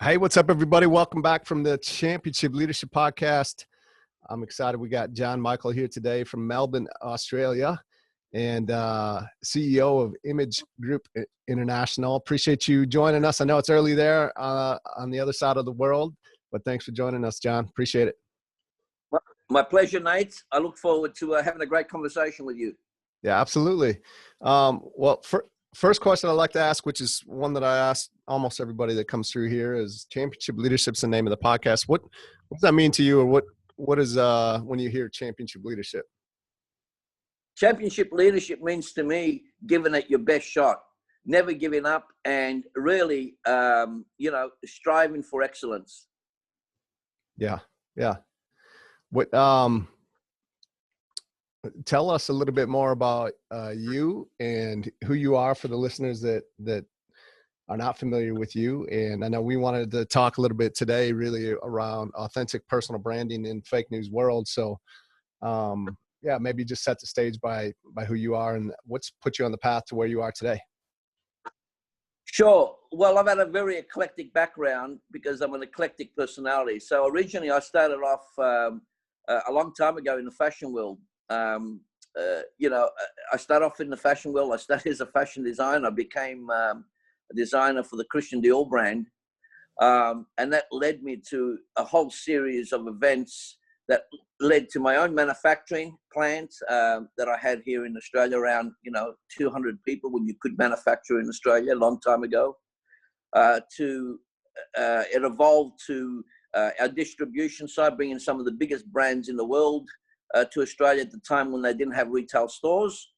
Hey, what's up, everybody? Welcome back from the Championship Leadership Podcast. I'm excited. We got Jon Michail here today from Melbourne, Australia, and CEO of Image Group International. Appreciate you joining us. I know it's early there on the other side of the world, but thanks for joining us, Jon. Appreciate it. My pleasure, Nate. I look forward to having a great conversation with you. Yeah, absolutely. First question I'd like to ask, which is one that I ask almost everybody that comes through here, is Championship Leadership's the name of the podcast. What does that mean to you, or what is when you hear Championship Leadership? Championship leadership means to me giving it your best shot, never giving up, and really, striving for excellence. Yeah. What tell us a little bit more about you and who you are for the listeners that are not familiar with you. And I know we wanted to talk a little bit today really around authentic personal branding in fake news world. So maybe just set the stage by who you are and what's put you on the path to where you are today. Sure. Well, I've had a very eclectic background because I'm an eclectic personality. So originally I started off a long time ago in the fashion world. I started off in the fashion world. I started as a fashion designer. I became a designer for the Christian Dior brand. And that led me to a whole series of events that led to my own manufacturing plant that I had here in Australia, around 200 people when you could manufacture in Australia a long time ago. It evolved to our distribution side, bringing some of the biggest brands in the world to Australia at the time when they didn't have retail stores.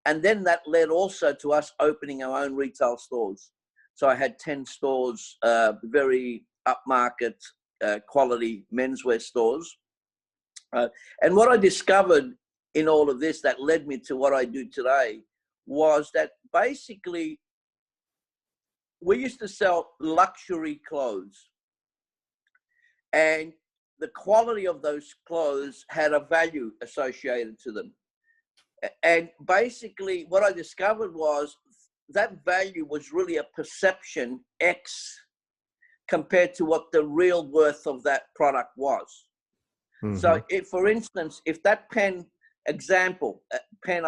And then that led also to us opening our own retail stores. So I had 10 stores, very upmarket quality menswear stores. And what I discovered in all of this that led me to what I do today was that basically we used to sell luxury clothes, and the quality of those clothes had a value associated to them. And basically what I discovered was that value was really a perception X compared to what the real worth of that product was. Mm-hmm. So if, for instance, if that pen I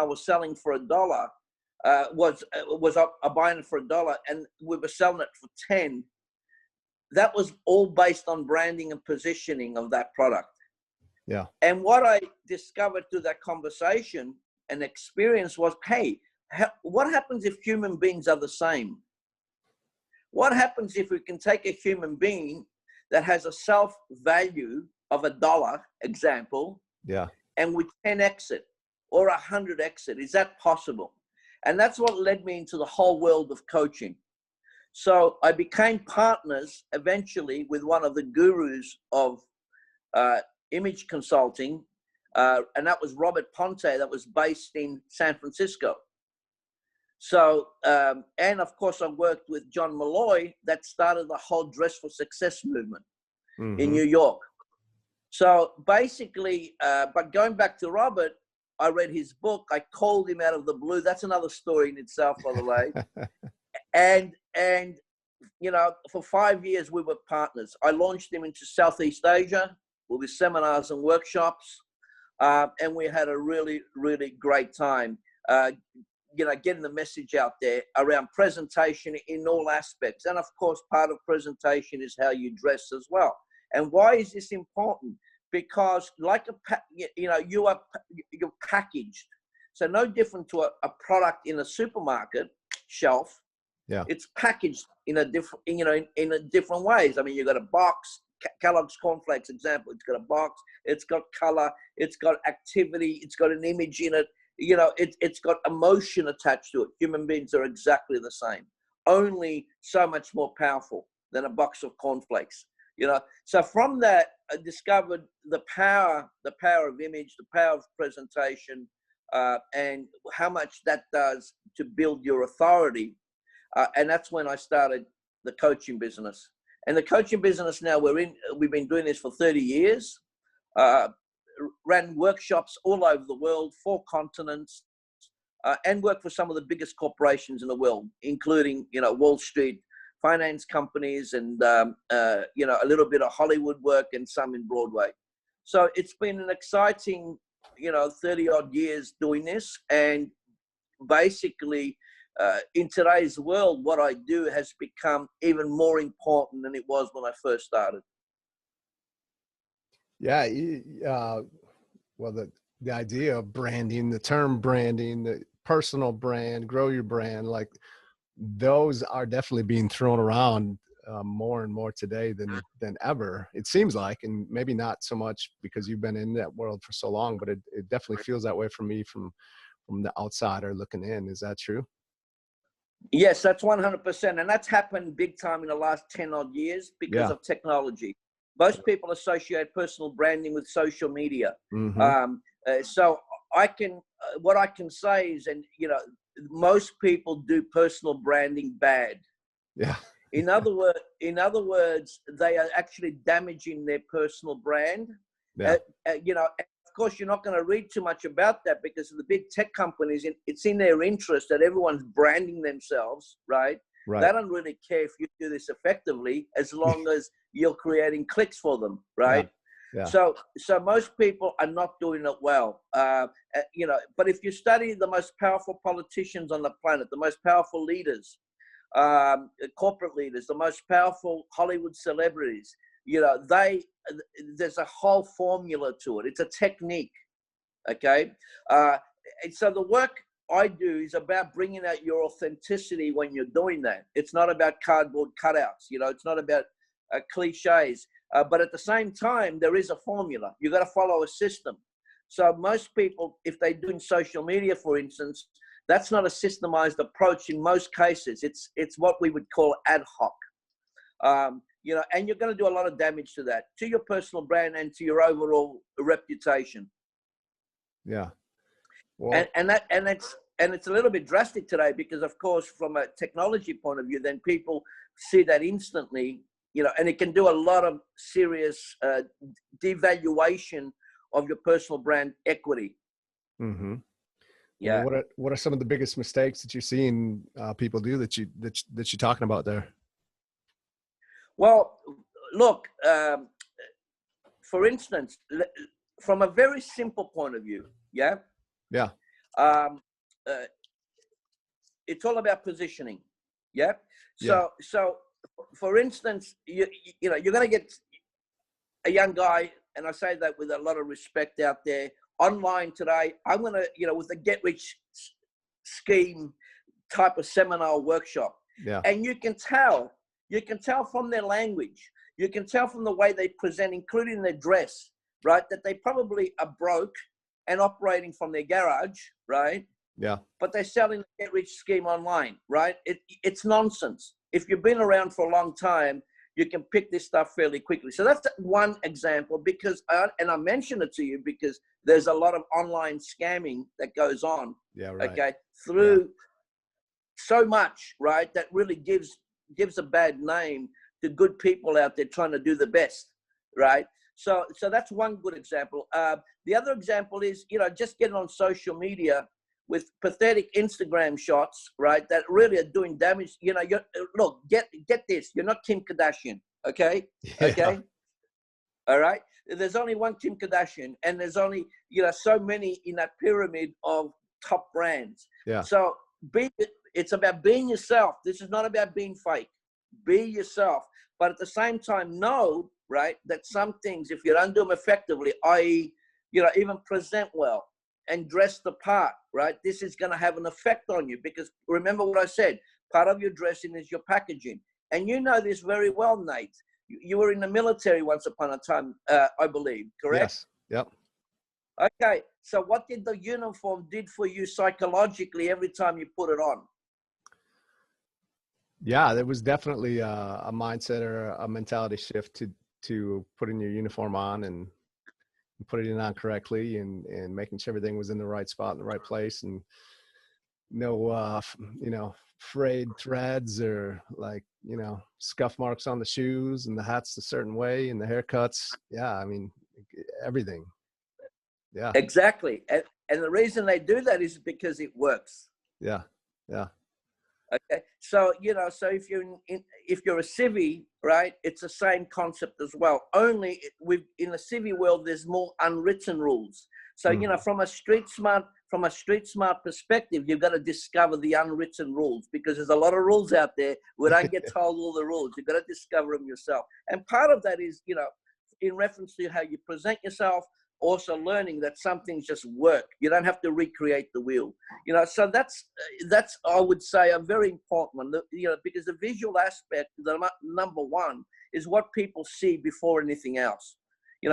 was selling for $1 was buying it for $1 and we were selling it for 10, that was all based on branding and positioning of that product. Yeah. And what I discovered through that conversation and experience was, hey, what happens if human beings are the same? What happens if we can take a human being that has a self-value of $1, example, yeah, and we 10x it or 100x it? Is that possible? And that's what led me into the whole world of coaching. So I became partners eventually with one of the gurus of image consulting, and that was Robert Ponte, that was based in San Francisco. So, and of course I worked with Jon Michail that started the whole Dress for Success movement in New York. So basically, but going back to Robert, I read his book. I called him out of the blue. That's another story in itself, by the way. And for 5 years we were partners. I launched him into Southeast Asia with seminars and workshops, and we had a really, really great time. Getting the message out there around presentation in all aspects, and of course, part of presentation is how you dress as well. And why is this important? Because you're packaged, so no different to a product in a supermarket shelf. Yeah, it's packaged in a different, in a different ways. I mean, you've got a box, Kellogg's cornflakes example. It's got a box, it's got color, it's got activity, it's got an image in it. It's got emotion attached to it. Human beings are exactly the same, only so much more powerful than a box of cornflakes. So from that, I discovered the power of image, the power of presentation, and how much that does to build your authority. And that's when I started the coaching business. And the coaching business now we've been doing this for 30 years, ran workshops all over the world, 4 continents, and worked for some of the biggest corporations in the world, including, Wall Street, finance companies and, you know, a little bit of Hollywood work and some in Broadway. So it's been an exciting, you know, 30 odd years doing this. And basically, in today's world, what I do has become even more important than it was when I first started. Yeah. Well, the idea of branding, the term branding, the personal brand, grow your brand, like those are definitely being thrown around more and more today than ever, it seems like. And maybe not so much because you've been in that world for so long, but it definitely feels that way for me from the outsider looking in. Is that true? Yes, that's 100%. And that's happened big time in the last 10 odd years because of technology. Most people associate personal branding with social media. Mm-hmm. So I can, what I can say is, and you know, most people do personal branding bad. Yeah. In other words, they are actually damaging their personal brand. Yeah. You know, of course, you're not going to read too much about that because of the big tech companies. It's in their interest that everyone's branding themselves, right? Right. They don't really care if you do this effectively as long as you're creating clicks for them, right? Yeah. So most people are not doing it well, you know. But if you study the most powerful politicians on the planet, the most powerful leaders, corporate leaders, the most powerful Hollywood celebrities, you know, there's a whole formula to it. It's a technique, okay? And so the work I do is about bringing out your authenticity when you're doing that. It's not about cardboard cutouts, you know, it's not about cliches. But at the same time, there is a formula. You've got to follow a system. So most people, if they're doing social media, for instance, that's not a systemized approach in most cases. It's what we would call ad hoc. You know, and you're going to do a lot of damage to that, to your personal brand and to your overall reputation. Yeah. Well, And it's a little bit drastic today because, of course, from a technology point of view, then people see that instantly, you know, and it can do a lot of serious devaluation of your personal brand equity. mm-hmm. Yeah. Well, what are some of the biggest mistakes that you're seeing people do that you're talking about there? Well, look, for instance, from a very simple point of view, yeah, Yeah. It's all about positioning, yeah. Yeah. So, for instance, you know, you're going to get a young guy, and I say that with a lot of respect out there online today. I'm going to, you know, with a get rich scheme type of seminar workshop, Yeah. and you can tell from their language, you can tell from the way they present, including their dress, right, that they probably are broke and operating from their garage, right? Yeah. But they're selling the get rich scheme online, right? It's nonsense. If you've been around for a long time, you can pick this stuff fairly quickly. So that's one example, because and I mention it to you because there's a lot of online scamming that goes on. Yeah. Right. Okay, through so much, right? That really gives a bad name to good people out there trying to do the best, right? So that's one good example. The other example is, you know, just getting on social media with pathetic Instagram shots, right, that really are doing damage. You know, look, get this. You're not Kim Kardashian, okay? Yeah. Okay? All right? There's only one Kim Kardashian, and there's only, you know, so many in that pyramid of top brands. Yeah. So it's about being yourself. This is not about being fake. Be yourself. But at the same time, know, right, that some things, if you don't do them effectively, i.e., you know, even present well and dress the part, right, this is going to have an effect on you. Because remember what I said, part of your dressing is your packaging. And you know this very well, Nate. You were in the military once upon a time, I believe, correct? Yes. Yep. Okay. So what did the uniform did for you psychologically every time you put it on? Yeah, there was definitely a mindset or a mentality shift to putting your uniform on and putting it on correctly and making sure everything was in the right spot in the right place, and no you know, frayed threads or, like, you know, scuff marks on the shoes, and the hat's a certain way and the haircuts. Yeah, I mean, everything. Yeah. Exactly. And the reason they do that is because it works. Yeah. Yeah. Okay, so so if you're a civvy, right, it's the same concept as well. Only with in the civvy world, there's more unwritten rules. So from a street smart perspective, you've got to discover the unwritten rules, because there's a lot of rules out there. We don't get told all the rules. You've got to discover them yourself. And part of that is in reference to how you present yourself. Also learning that some things just work. You don't have to recreate the wheel. So that's I would say a very important one. Because the visual aspect, the number one, is what people see before anything else.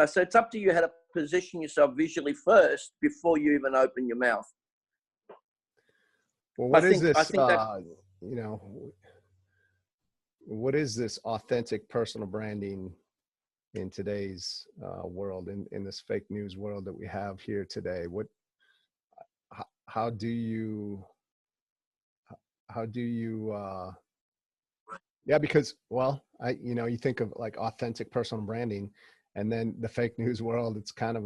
So it's up to you how to position yourself visually first before you even open your mouth. Well, what is this? What is this authentic personal branding in today's world, in this fake news world that we have here today? How do you because you think of like authentic personal branding, and then the fake news world, it's kind of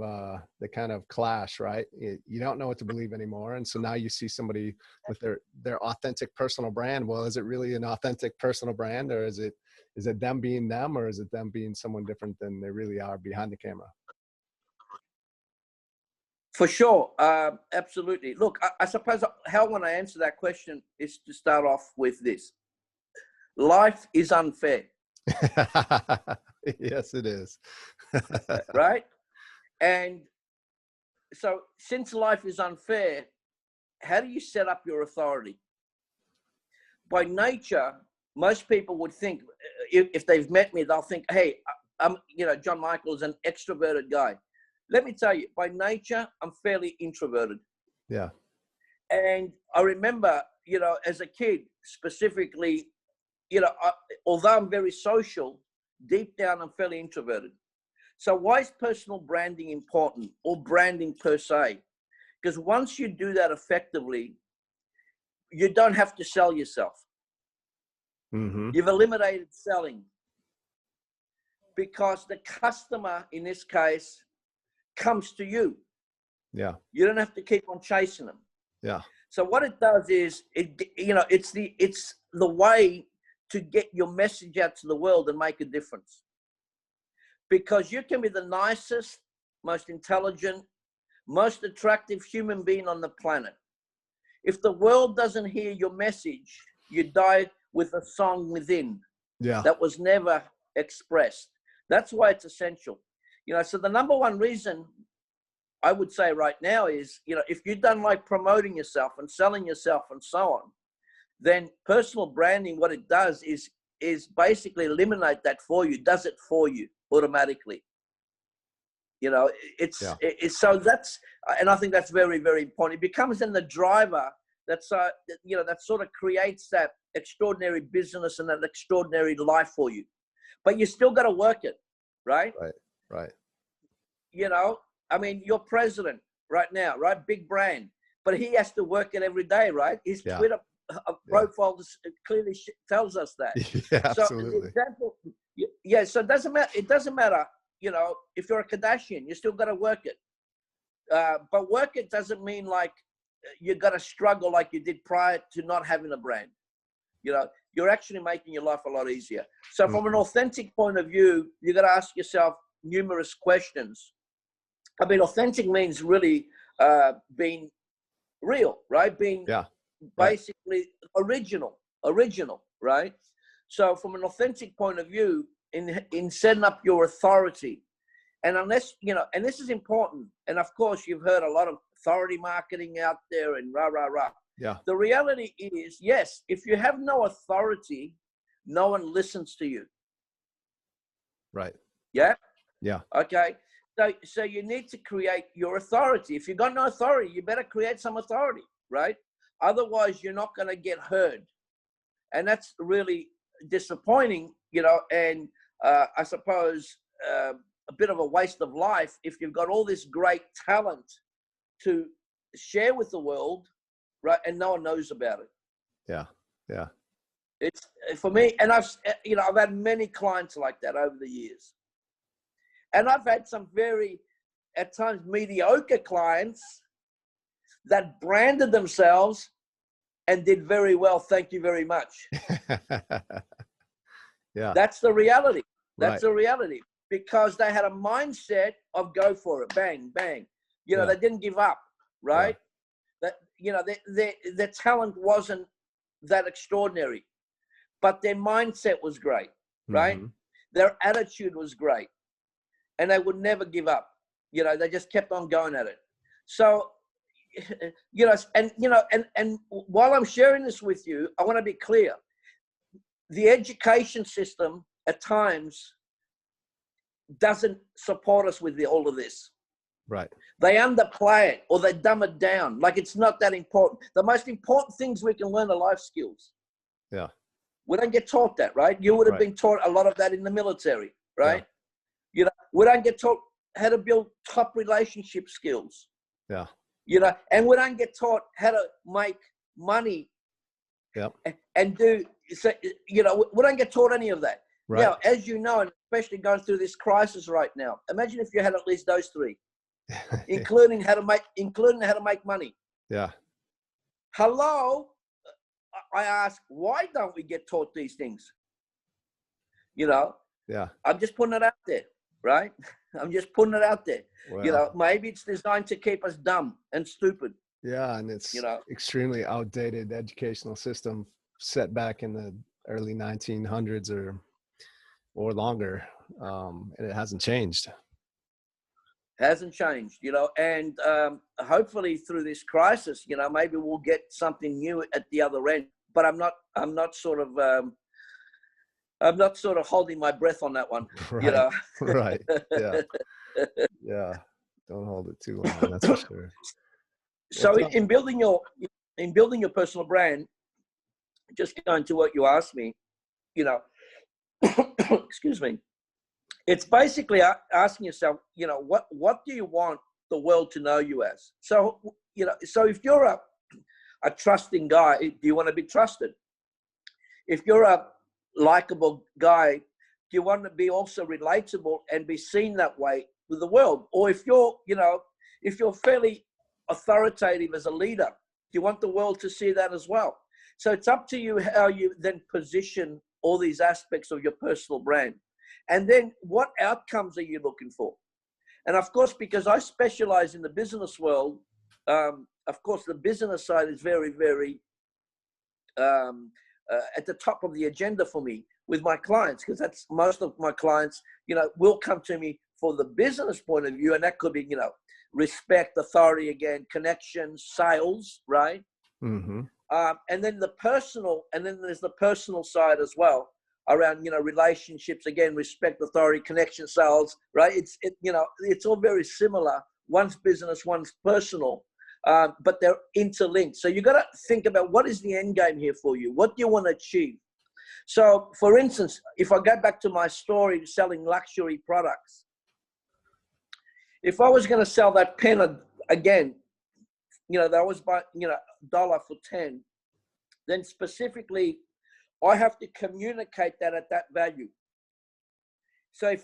they kind of clash, right? You don't know what to believe anymore. And so now you see somebody with their authentic personal brand. Well, is it really an authentic personal brand, or is it them being them, or is it them being someone different than they really are behind the camera? For sure. Absolutely. Look, I suppose how I want to answer that question is to start off with this. Life is unfair. Yes, it is. Right? And so since life is unfair, how do you set up your authority? By nature, most people would think, if they've met me, they'll think, hey, Jon Michail is an extroverted guy. Let me tell you, by nature, I'm fairly introverted. Yeah. And I remember, as a kid, specifically, although I'm very social, deep down, I'm fairly introverted. So why is personal branding important, or branding per se? Because once you do that effectively, you don't have to sell yourself. Mm-hmm. You've eliminated selling, because the customer, in this case, comes to you. Yeah. You don't have to keep on chasing them. Yeah. So what it does is, it's the way to get your message out to the world and make a difference. Because you can be the nicest, most intelligent, most attractive human being on the planet. If the world doesn't hear your message, you die with a song within that was never expressed. That's why it's essential. So the number one reason I would say right now is, if you don't like promoting yourself and selling yourself and so on, then personal branding, what it does is basically eliminate that for you, does it for you automatically. It's so that's, and I think that's very, very important. It becomes then the driver that sort of creates that extraordinary business and that extraordinary life for you. But you still got to work it, right? Right. I mean, your president right now, right? Big brand, but he has to work it every day, right? His Twitter profile clearly tells us that. Yeah, absolutely. So example, so it doesn't matter, if you're a Kardashian, you still got to work it. But work it doesn't mean like you got to struggle like you did prior to not having a brand. You're actually making your life a lot easier. So from an authentic point of view, you got to ask yourself numerous questions. I mean, authentic means really being real, right? Being basically original, right? So from an authentic point of view, in setting up your authority, and unless, and this is important, and of course you've heard a lot of authority marketing out there and rah. Yeah. The reality is, yes, if you have no authority, no one listens to you. Right. Yeah. Yeah. Okay. So you need to create your authority. If you've got no authority, you better create some authority, right? Otherwise, you're not going to get heard. And that's really disappointing, and I suppose a bit of a waste of life if you've got all this great talent to share with the world, right? And no one knows about it. Yeah. Yeah. It's for me, and I've had many clients like that over the years. And I've had some very, at times, mediocre clients that branded themselves and did very well. Thank you very much. Yeah. That's the reality. That's Right. the reality, because they had a mindset of go for it, bang, bang. You know, Yeah. they didn't give up, right? That, you know, their talent wasn't that extraordinary, but their mindset was great, right? Mm-hmm. Their attitude was great, and they would never give up. You know, they just kept on going at it. So, you know, and while I'm sharing this with you, I want to be clear. The education system at times doesn't support us with all of this. Right. They underplay it, or they dumb it down. Like it's not that important. The most important things we can learn are life skills. Yeah. We don't get taught that, right? You would have Right. been taught a lot of that in the military, right? Yeah. You know, we don't get taught how to build top relationship skills. Yeah. You know, and we don't get taught how to make money. Yep. And do, so, you know, we don't get taught any of that. Right. Now, as you know, and especially going through this crisis right now, imagine if you had at least those three, including how to make money. Yeah. Hello, I ask, why don't we get taught these things? You know, Yeah. I'm just putting it out there, right? I'm just putting it out there. Well, you know, maybe it's designed to keep us dumb and stupid. yeah, and it's, you know, extremely outdated educational system set back in the early 1900s or longer, and it hasn't changed. Hasn't changed, you know, and hopefully through this crisis, you know, maybe we'll get something new at the other end. But I'm not sort of holding my breath on that one. Right. You know. Right. Yeah. Yeah. Don't hold it too long. That's for sure. So in building your personal brand, just going to what you asked me, you know, excuse me, it's basically asking yourself, you know, what do you want the world to know you as? So, you know, so if you're a trusting guy, do you want to be trusted? If you're a likable guy, do you want to be also relatable and be seen that way with the world? Or if you're, you know, if you're fairly authoritative as a leader, do you want the world to see that as well? So it's up to you how you then position all these aspects of your personal brand. And then what outcomes are you looking for? And of course, because I specialize in the business world, of course, the business side is very, very at the top of the agenda for me with my clients, because that's most of my clients, you know, will come to me for the business point of view. And that could be, you know, respect, authority, again, connections, sales, right? Mm-hmm. And then there's the personal side as well, around, you know, relationships, again, respect, authority, connection, sales, right? You know, it's all very similar. One's business, one's personal, but they're interlinked. So you got to think about, what is the end game here for you? What do you want to achieve? So for instance, if I go back to my story, selling luxury products, if I was going to sell that pen again, you know, that was by, you know, $1 for 10, then specifically, I have to communicate that at that value. So if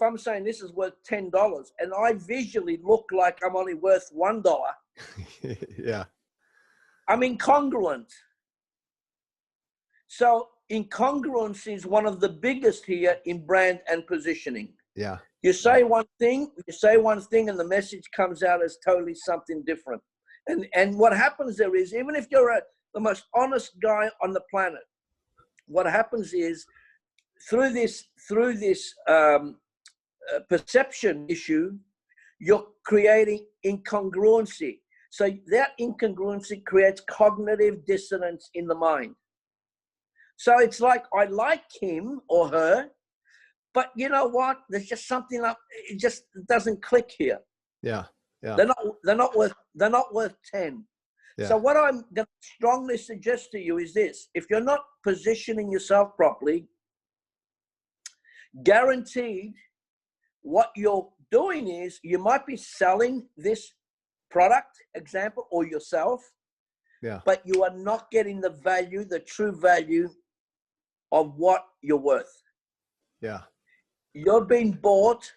I'm saying this is worth $10 and I visually look like I'm only worth $1, Yeah. I'm incongruent. So incongruence is one of the biggest here in brand and positioning. Yeah. You say one thing, and the message comes out as totally something different. And what happens there is, even if you're the most honest guy on the planet, what happens is, through this perception issue, you're creating incongruency. So that incongruency creates cognitive dissonance in the mind. So it's like, I like him or her, but you know what? There's just something up. It just doesn't click here. Yeah. Yeah. They're not worth 10. Yeah. So what I'm going to strongly suggest to you is this: if you're not positioning yourself properly, guaranteed, what you're doing is, you might be selling this product, example, or yourself, Yeah. but you are not getting the value, the true value of what you're worth. Yeah. You're being bought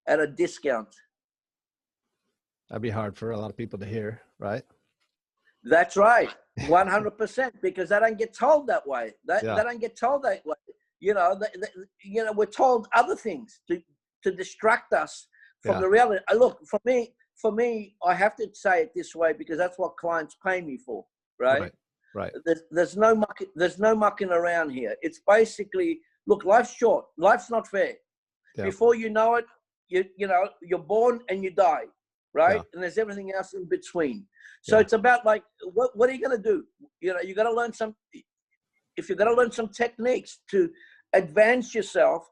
at a discount. That'd be hard for a lot of people to hear, right? That's right. 100%, because they don't get told that way. They Yeah. don't get told that way. You know, we're told other things to distract us from Yeah. the reality. Look, for me, I have to say it this way because that's what clients pay me for, right? Right. There's no mucking around here. It's basically, look, life's short. Life's not fair. Yeah. Before you know it, you're born and you die, right? Yeah. And there's everything else in between. So Yeah. it's about like, what are you going to do? You know, you got to learn if you're going to learn some techniques to advance yourself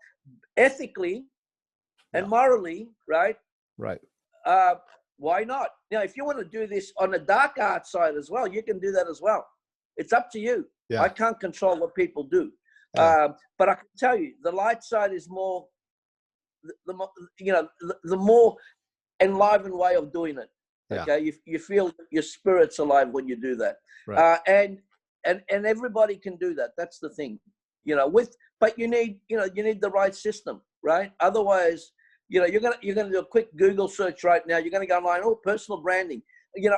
ethically and morally, right? Right. Why not? Now, if you want to do this on the dark art side as well, you can do that as well. It's up to you. Yeah. I can't control what people do. Yeah. But I can tell you, the light side is more, the more enlivened way of doing it. Okay, you feel your spirit's alive when you do that. Right. And everybody can do that. That's the thing, but you need the right system, right? Otherwise, you're gonna do a quick Google search right now. You're gonna go online. Oh, personal branding.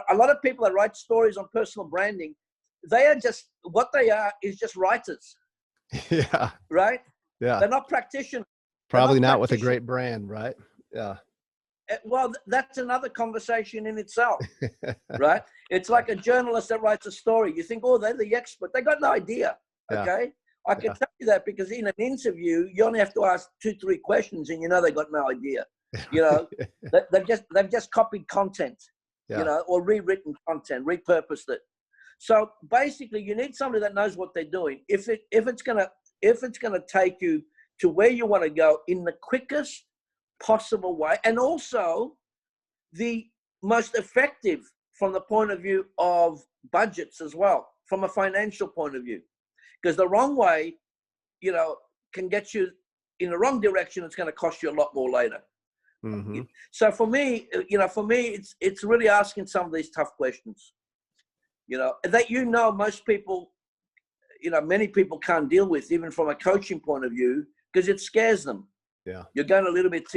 A lot of people that write stories on personal branding, what they are is just writers. Yeah. Right. Yeah. They're not practitioners. Probably not with a great brand, right? Yeah. Well, that's another conversation in itself, right? It's like a journalist that writes a story. You think, oh, they're the expert. They got no idea, okay? I can tell you that because in an interview, you only have to ask 2-3 questions, and they got no idea. They've just copied content, or rewritten content, repurposed it. So basically, you need somebody that knows what they're doing. If it's gonna take you to where you want to go in the quickest possible way, and also the most effective from the point of view of budgets as well, from a financial point of view, because the wrong way, can get you in the wrong direction. It's going to cost you a lot more later. Mm-hmm. So for me, it's really asking some of these tough questions, that most people, many people can't deal with, even from a coaching point of view, because it scares them. Yeah. You're going a little bit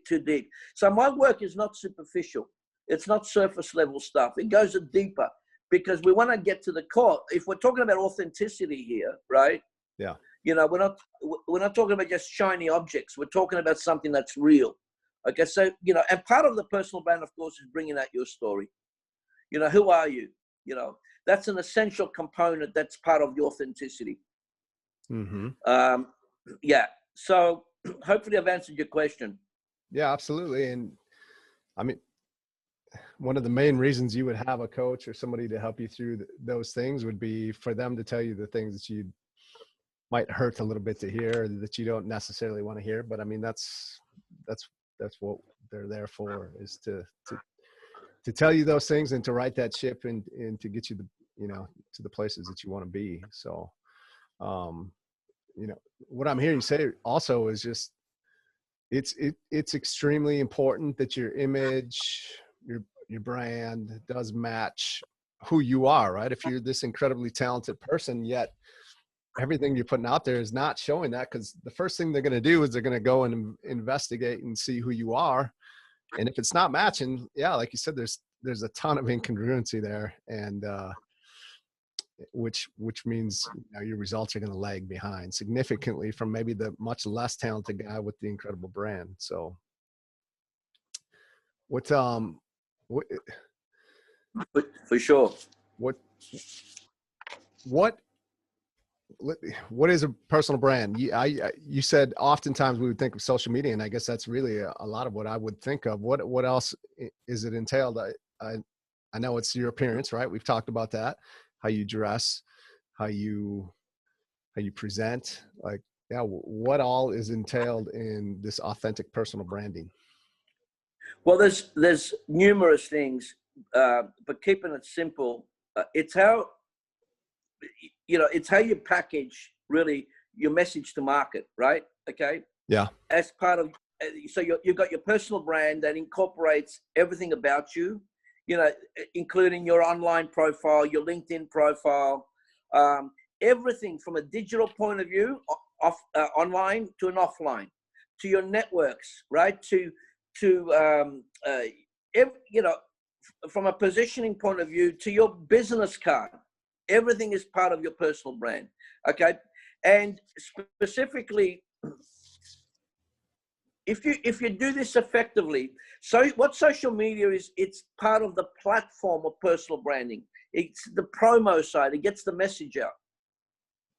too deep. So my work is not superficial. It's not surface level stuff. It goes deeper because we want to get to the core. If we're talking about authenticity here, right? Yeah. We're not talking about just shiny objects. We're talking about something that's real. Okay. So, and part of the personal brand, of course, is bringing out your story. Who are you? That's an essential component. That's part of the authenticity. Mm-hmm. Yeah. So hopefully I've answered your question. Yeah, absolutely. And I mean, one of the main reasons you would have a coach or somebody to help you through those things would be for them to tell you the things that you might hurt a little bit to hear, or that you don't necessarily want to hear. But I mean, that's what they're there for, is to tell you those things and to right that ship and to get you to the places that you want to be. So, what I'm hearing you say also is just, it's extremely important that your image, your brand does match who you are, right? If you're this incredibly talented person, yet everything you're putting out there is not showing that, because the first thing they're going to do is they're going to go and investigate and see who you are. And if it's not matching, like you said, there's a ton of incongruency there. And, which means your results are going to lag behind significantly from maybe the much less talented guy with the incredible brand. So what for sure. What is a personal brand? You said oftentimes we would think of social media, and I guess that's really a lot of what I would think of. What else is it entailed? I know it's your appearance, right? We've talked about that, how you dress, how you present, what all is entailed in this authentic personal branding? Well, there's numerous things, but keeping it simple, it's how you package really your message to market, right? Okay. Yeah. As part of, so you've got your personal brand that incorporates everything about you, including your online profile, your LinkedIn profile, everything from a digital point of view, online to an offline, to your networks, right? from a positioning point of view to your business card. Everything is part of your personal brand. Okay. And specifically, if you do this effectively, so what social media is, it's part of the platform of personal branding. It's the promo side. It gets the message out.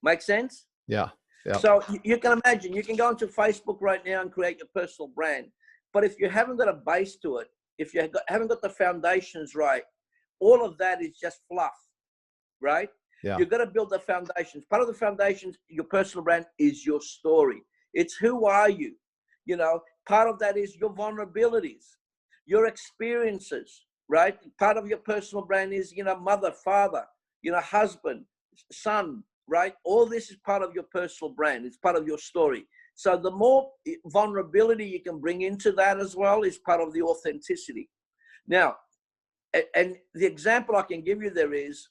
Make sense? Yeah. Yep. So you can imagine, you can go into Facebook right now and create your personal brand. But if you haven't got a base to it, if you haven't got the foundations right, all of that is just fluff, right? Yeah. You've got to build the foundations. Part of the foundations, your personal brand, is your story. It's who are you? You know, part of that is your vulnerabilities, your experiences, right? Part of your personal brand is, you know, mother, father, you know, husband, son, right? All this is part of your personal brand. It's part of your story. So the more vulnerability you can bring into that as well is part of the authenticity. Now, and the example I can give you there is,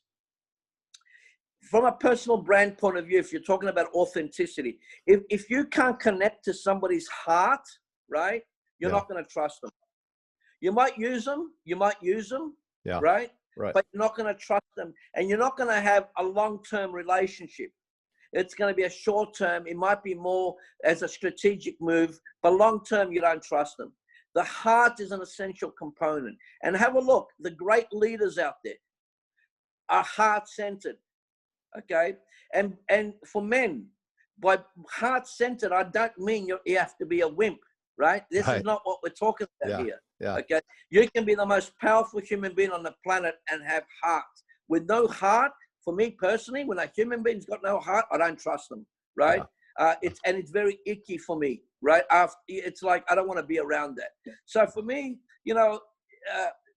from a personal brand point of view, if you're talking about authenticity, if you can't connect to somebody's heart, right, you're not going to trust them. You might use them, Yeah. right? Right. But you're not going to trust them, and you're not going to have a long-term relationship. It's going to be a short-term. It might be more as a strategic move, but long-term, you don't trust them. The heart is an essential component. And have a look. The great leaders out there are heart-centered. Okay, and for men, by heart-centered, I don't mean you have to be a wimp, right? This is not what we're talking about here. Yeah. Okay, you can be the most powerful human being on the planet and have heart. With no heart, for me personally, when a human being's got no heart, I don't trust them, right? Yeah. It's very icky for me, right? It's like I don't want to be around that. So for me, you know,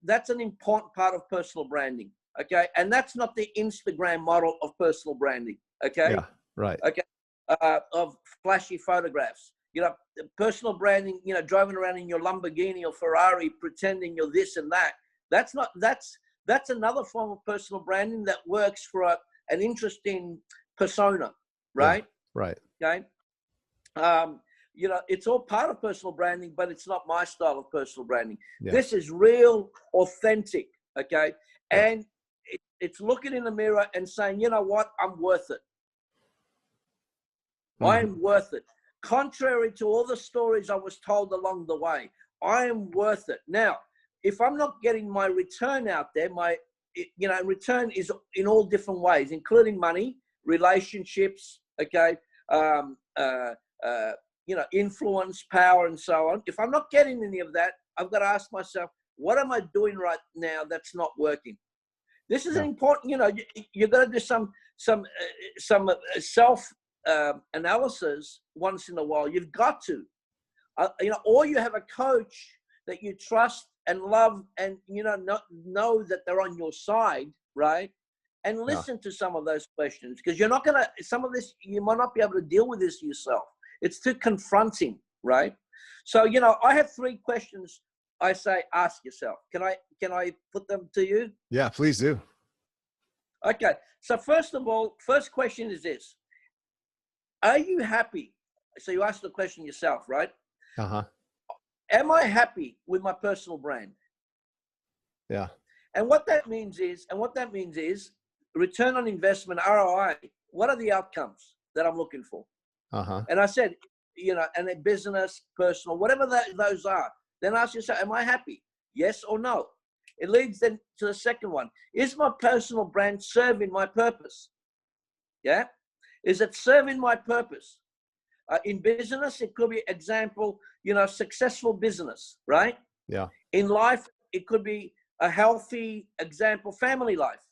that's an important part of personal branding. Okay, and that's not the Instagram model of personal branding. Okay, yeah, right. Okay, of flashy photographs. You know, personal branding. You know, driving around in your Lamborghini or Ferrari, pretending you're this and that. That's not. That's another form of personal branding that works for an interesting persona, right? Yeah, right. Okay. You know, it's all part of personal branding, but it's not my style of personal branding. Yeah. This is real, authentic. Okay, Yeah. and it's looking in the mirror and saying, you know what, I'm worth it. Mm-hmm. I'm worth it. Contrary to all the stories I was told along the way, I am worth it. Now, if I'm not getting my return out there, return is in all different ways, including money, relationships, okay, influence, power, and so on. If I'm not getting any of that, I've got to ask myself, what am I doing right now that's not working? This is an important, you've got to do some self analysis once in a while. You've got to, or you have a coach that you trust and love, and know that they're on your side, right? And listen to some of those questions, because you're not gonna. Some of this you might not be able to deal with this yourself. It's too confronting, right? So I have 3 questions. I say, ask yourself. Can I put them to you? Yeah, please do. Okay. So first of all, first question is this: are you happy? So you ask the question yourself, right? Uh-huh. Am I happy with my personal brand? Yeah. And what that means is return on investment, ROI. What are the outcomes that I'm looking for? Uh-huh. And I said, and a business, personal, whatever those are. Then ask yourself, am I happy? Yes or no? It leads then to the second one. Is my personal brand serving my purpose? Yeah? Is it serving my purpose? In business, it could be, example, successful business, right? Yeah. In life, it could be a healthy, example, family life.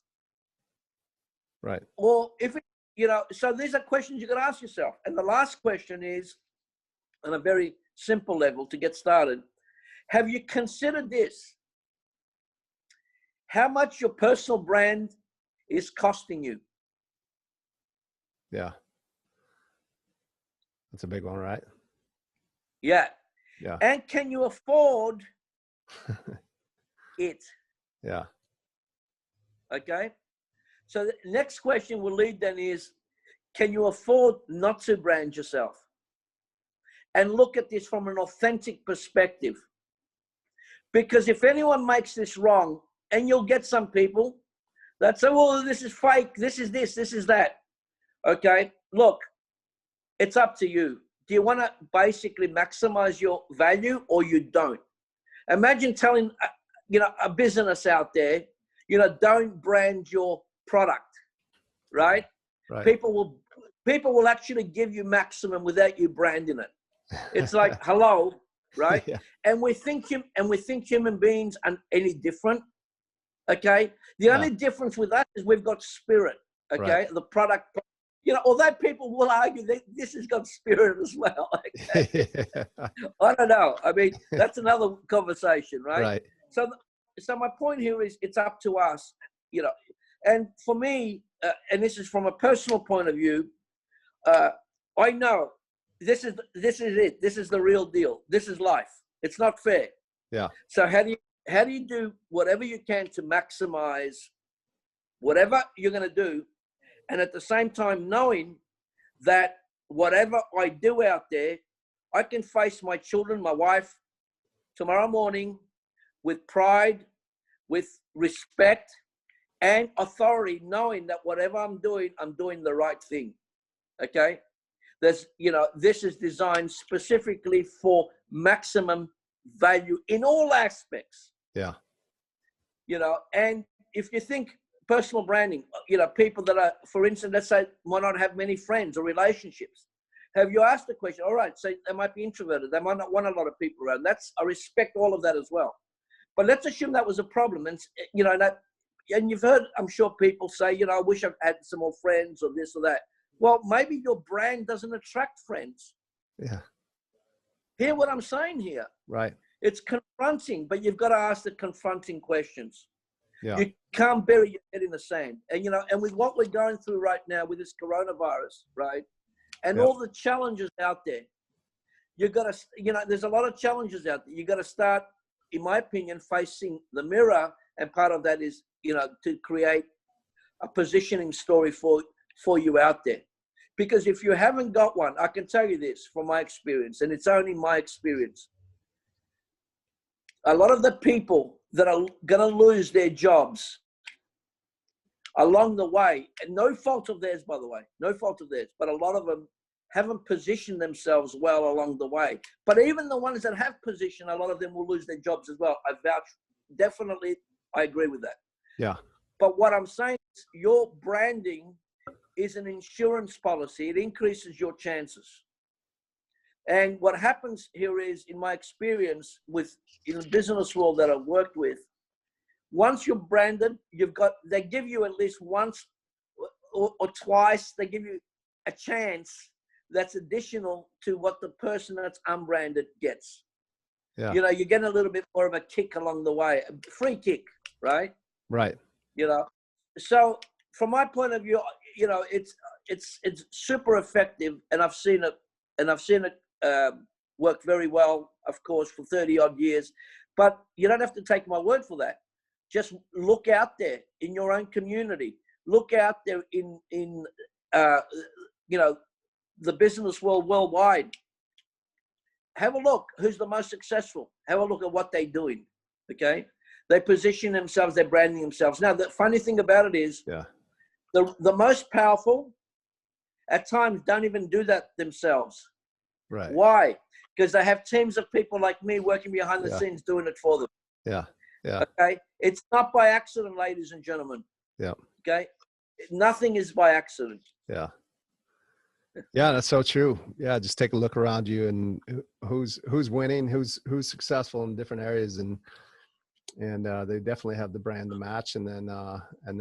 Right. Or if it, so these are questions you got to ask yourself. And the last question is, on a very simple level to get started, have you considered this? How much your personal brand is costing you? Yeah. That's a big one, right? Yeah. Yeah. And can you afford it? Yeah. Okay. So the next question will lead then is, can you afford not to brand yourself? And look at this from an authentic perspective. Because if anyone makes this wrong, and you'll get some people that say, well, this is fake, this is this is that. Okay, look, it's up to you. Do you want to basically maximize your value or you don't? Imagine telling, a business out there, don't brand your product, right? Right. People will actually give you maximum without you branding it. It's like, hello, right? Yeah. And we think human beings are any different. Okay. The only difference with us is we've got spirit. Okay. Right. The product, although people will argue that this has got spirit as well. Okay? I don't know. I mean, that's another conversation, right? Right. So my point here is it's up to us, and for me, and this is from a personal point of view, I know this is it. This is the real deal. This is life. It's not fair. Yeah. So how do you do whatever you can to maximize whatever you're going to do, and at the same time knowing that whatever I do out there, I can face my children, my wife, tomorrow morning with pride, with respect and authority, knowing that whatever I'm doing the right thing. Okay. This is designed specifically for maximum value in all aspects. Yeah. And if you think personal branding, people that are, for instance, let's say, might not have many friends or relationships. Have you asked the question? All right, so they might be introverted. They might not want a lot of people around. I respect all of that as well. But let's assume that was a problem. And, and you've heard, I'm sure, people say, I wish I've had some more friends or this or that. Well, maybe your brand doesn't attract friends. Yeah. Hear what I'm saying here? Right. It's confronting, but you've got to ask the confronting questions. Yeah. You can't bury your head in the sand. And, and with what we're going through right now with this coronavirus, right? And all the challenges out there, you've got to, there's a lot of challenges out there. You got to start, in my opinion, facing the mirror. And part of that is, to create a positioning story for you out there. Because if you haven't got one, I can tell you this from my experience, and it's only my experience. A lot of the people that are going to lose their jobs along the way, and no fault of theirs, by the way, no fault of theirs, but a lot of them haven't positioned themselves well along the way. But even the ones that have positioned, a lot of them will lose their jobs as well. I vouch, definitely, I agree with that. Yeah. But what I'm saying is your branding is an insurance policy. It increases your chances. And what happens here is, in my experience in the business world that I've worked with, once you're branded, they give you at least once or twice, they give you a chance that's additional to what the person that's unbranded gets. Yeah. You're getting a little bit more of a kick along the way, a free kick, right? Right. So from my point of view, it's super effective, and I've seen it work very well, of course, for 30 odd years. But you don't have to take my word for that. Just look out there in your own community. Look out there in the business world worldwide. Have a look who's the most successful. Have a look at what they're doing. Okay, they position themselves. They're branding themselves. Now, the funny thing about it is, the most powerful at times don't even do that themselves. Right. Why? Because they have teams of people like me working behind the scenes doing it for them. Yeah. Yeah. Okay. It's not by accident, ladies and gentlemen. Yeah. Okay. Nothing is by accident. Yeah. Yeah, that's so true. Yeah, just take a look around you and who's winning, who's successful in different areas, and they definitely have the brand to match. And then and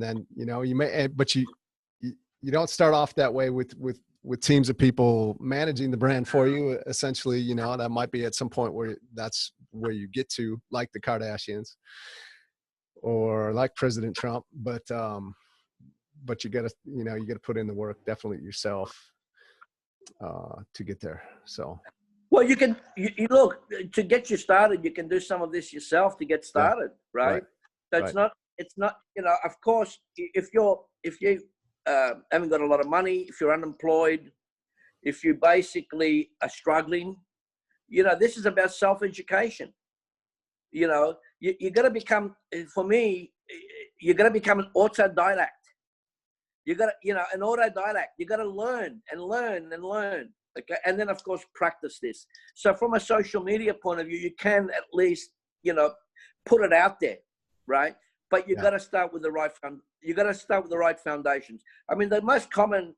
then you may, but you don't start off that way with teams of people managing the brand for you. Essentially, that might be at some point where that's where you get to, like the Kardashians or like President Trump, but you gotta put in the work, definitely yourself, to get there. So, well, you can, you look, to get you started, you can do some of this yourself to get started. Right. So it's not, of course, if you haven't got a lot of money, if you're unemployed, if you basically are struggling, this is about self-education. You know, you got to become, for me, you got to become an autodidact. You got to, you know, an autodidact. You got to learn and learn and learn. Okay. And then of course, practice this. So from a social media point of view, you can at least, you know, put it out there. Right. But you got to start with the right foundations. I mean, the most common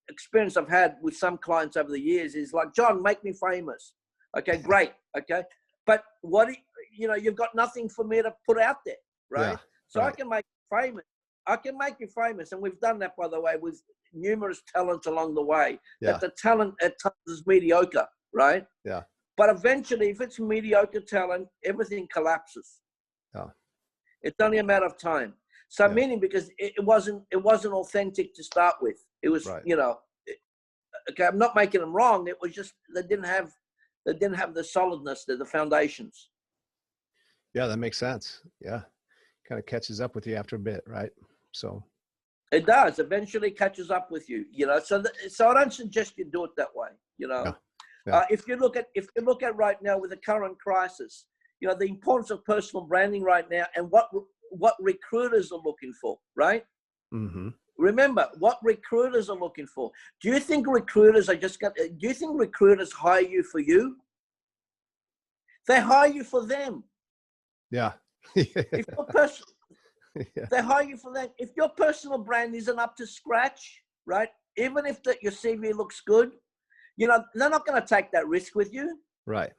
experience I've had with some clients over the years is like, Jon, make me famous. Okay, great. Okay. But what, you know, you've got nothing for me to put out there. Right. So I can make you famous. I can make you famous. And we've done that, by the way, with numerous talents along the way. That the talent at times is mediocre. Right. Yeah. But eventually, if it's mediocre talent, everything collapses. Yeah. It's only a matter of time. So meaning because it wasn't authentic to start with. It was, you know, okay, I'm not making them wrong. It was just they didn't have the solidness, the foundations. Yeah, that makes sense. Yeah. Kind of catches up with you after a bit, right? So it does eventually catches up with you, you know. So I don't suggest you do it that way, you know. If you look at right now with the current crisis, you know, the importance of personal branding right now and what recruiters are looking for, right? Mm-hmm. Remember what recruiters are looking for. Do you think recruiters hire you for you? They hire you for them. Yeah. If your they hire you for them. If your personal brand isn't up to scratch, right? Even if your CV looks good, you know, they're not going to take that risk with you. Right.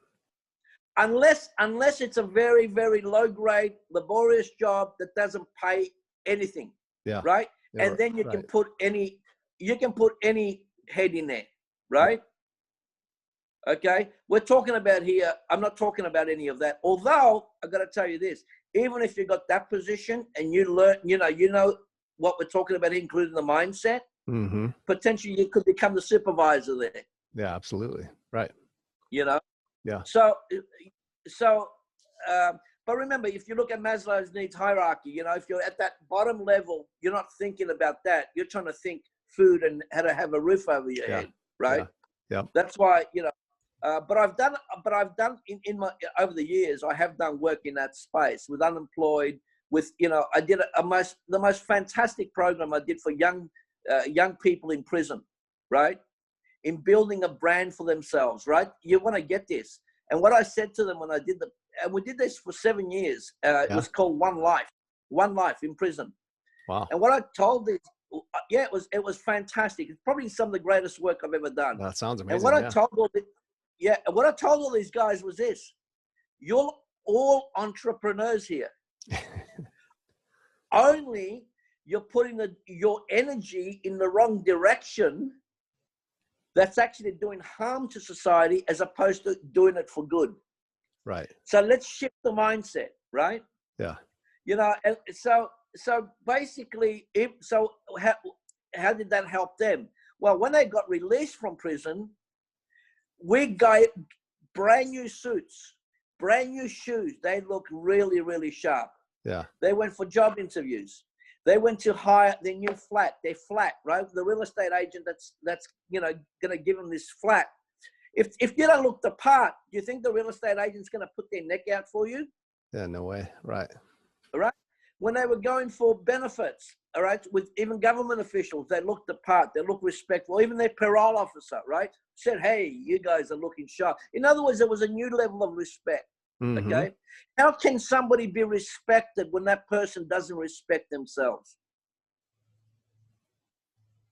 Unless it's a very, very low grade, laborious job that doesn't pay anything. Yeah. Right. Yeah, and then you can put any head in there. Right. Yeah. Okay. We're talking about here. I'm not talking about any of that. Although I got to tell you this, even if you got that position and you learn, you know what we're talking about, including the mindset, potentially you could become the supervisor there. Yeah, absolutely. Right. You know? Yeah. So, but remember, if you look at Maslow's needs hierarchy, you know, if you're at that bottom level, you're not thinking about that. You're trying to think food and how to have a roof over your head, right? Yeah. That's why, you know, but I've done in my, over the years, I have done work in that space with unemployed, with, you know, I did the most fantastic program I did for young people in prison, right? In building a brand for themselves, right? You want to get this. And what I said to them when I did and we did this for 7 years, it was called One Life in prison. Wow. And what I told these, it was fantastic. It's probably some of the greatest work I've ever done. That sounds amazing. And what I told all these guys was this: you're all entrepreneurs here. Only you're putting your energy in the wrong direction. That's actually doing harm to society as opposed to doing it for good. Right. So let's shift the mindset, right? Yeah. You know, and so basically, how did that help them? Well, when they got released from prison, we got brand new suits, brand new shoes. They look really, really sharp. Yeah. They went for job interviews. They went to hire their new flat. They're flat, right? The real estate agent that's you know going to give them this flat. If you don't look the part, do you think the real estate agent's going to put their neck out for you? Yeah, no way. Right. All right. When they were going for benefits, all right, with even government officials, they looked the part. They looked respectful. Even their parole officer, right, said, "Hey, you guys are looking sharp." In other words, there was a new level of respect. Okay. How can somebody be respected when that person doesn't respect themselves?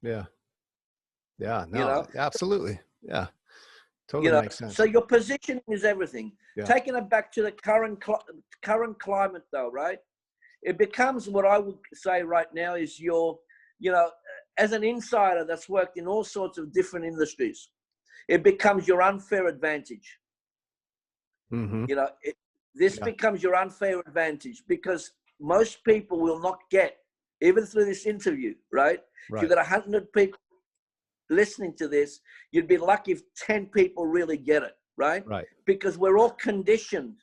Yeah. Yeah. No, you know? Absolutely. Yeah. Totally makes sense. So your positioning is everything. Yeah. Taking it back to the current climate though, right? It becomes what I would say right now is as an insider that's worked in all sorts of different industries, it becomes your unfair advantage. You know, this becomes your unfair advantage because most people will not get, even through this interview, right? If you've got 100 people listening to this, you'd be lucky if 10 people really get it, right? Right. Because we're all conditioned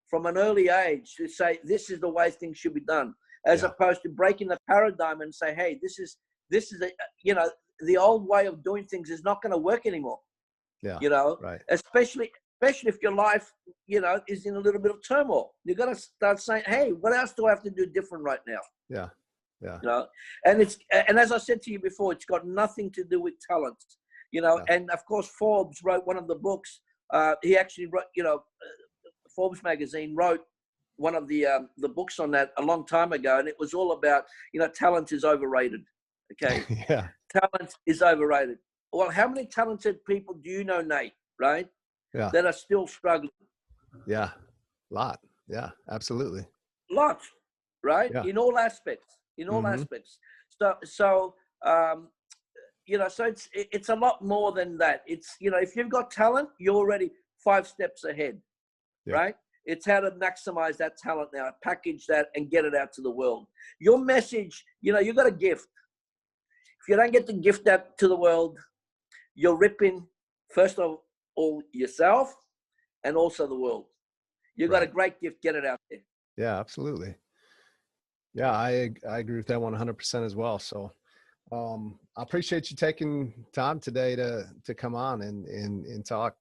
from an early age to say, this is the way things should be done, as opposed to breaking the paradigm and say, hey, this is the old way of doing things is not going to work anymore. Yeah. You know, especially especially if your life, is in a little bit of turmoil. You got to start saying, hey, what else do I have to do different right now? Yeah. Yeah. And as I said to you before, it's got nothing to do with talent, Yeah. and of course, Forbes wrote one of the books. He actually wrote, Forbes magazine wrote one of the books on that a long time ago. And it was all about, talent is overrated. Okay. Yeah. Talent is overrated. Well, how many talented people do you know, Nate, right? Yeah. That are still struggling? Yeah. A lot. Yeah, absolutely. Lots, right? Yeah. In all aspects, aspects. So it's a lot more than that. It's, if you've got talent, you're already 5 steps ahead, Yeah. right? It's how to maximize that talent now, package that and get it out to the world. Your message, you've got a gift. If you don't get the gift out to the world, you're ripping, first of all, yourself and also the world. You've got a great gift, get it out there. Yeah, absolutely. Yeah, I agree with that 100% as well. So I appreciate you taking time today to come on and talk.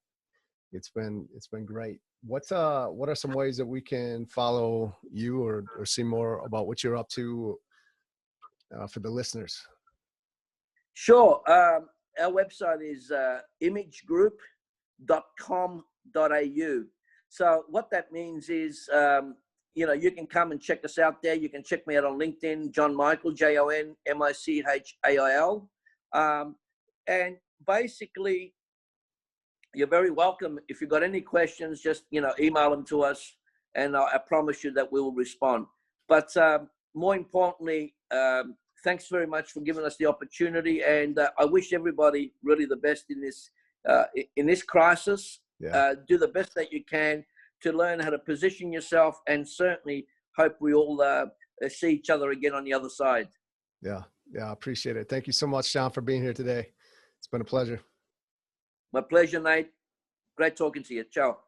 It's been great. What are some ways that we can follow you or see more about what you're up to for the listeners? Sure. Our website is imagegroup.com.au. So what that means is, you can come and check us out there. You can check me out on LinkedIn, Jon Michail, JonMichail. And basically, you're very welcome. If you've got any questions, just, email them to us, and I promise you that we will respond. But more importantly, thanks very much for giving us the opportunity. And I wish everybody really the best in this crisis. Yeah. Do the best that you can to learn how to position yourself, and certainly hope we all see each other again on the other side. Yeah. Yeah. I appreciate it. Thank you so much, Jon, for being here today. It's been a pleasure. My pleasure, Nate. Great talking to you. Ciao.